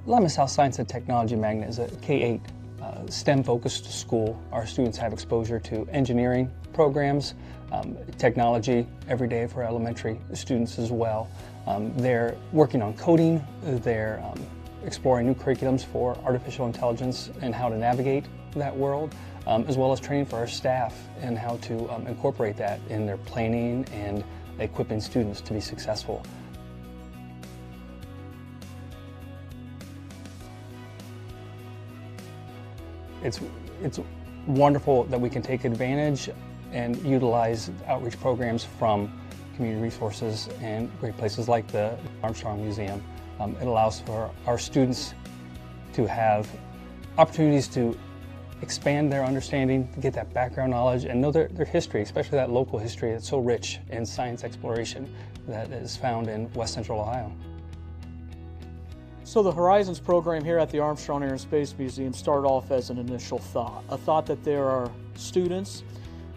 Lima South Science and Technology Magnet is a K-8 STEM-focused school. Our students have exposure to engineering programs, technology every day for elementary students as well. They're working on coding, they're exploring new curriculums for artificial intelligence and how to navigate that world, as well as training for our staff and how to incorporate that in their planning and equipping students to be successful. It's wonderful that we can take advantage and utilize outreach programs from community resources and great places like the Armstrong Museum. It allows for our students to have opportunities to expand their understanding, to get that background knowledge, and know their history, especially that local history that's so rich in science exploration that is found in West Central Ohio. So the Horizons program here at the Armstrong Air and Space Museum started off as an initial thought, a thought that there are students,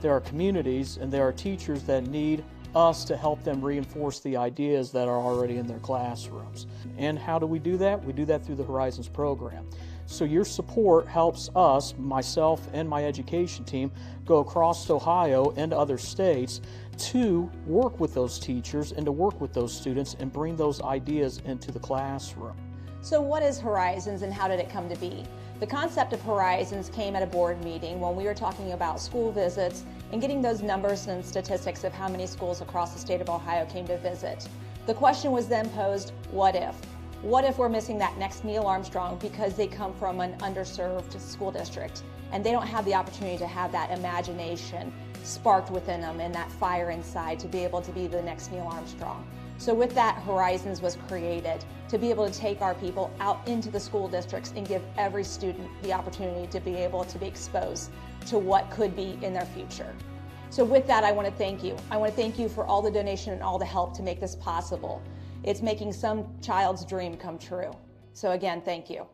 there are communities, and there are teachers that need us to help them reinforce the ideas that are already in their classrooms. And how do we do that? We do that through the Horizons program. So your support helps us, myself and my education team, go across Ohio and other states to work with those teachers and to work with those students and bring those ideas into the classroom. So what is Horizons and how did it come to be? The concept of Horizons came at a board meeting when we were talking about school visits and getting those numbers and statistics of how many schools across the state of Ohio came to visit. The question was then posed, what if? What if we're missing that next Neil Armstrong because they come from an underserved school district and they don't have the opportunity to have that imagination sparked within them and that fire inside to be able to be the next Neil Armstrong? So with that, Horizons was created to be able to take our people out into the school districts and give every student the opportunity to be able to be exposed to what could be in their future. So with that, I want to thank you. I want to thank you for all the donation and all the help to make this possible. It's making some child's dream come true. So again, thank you.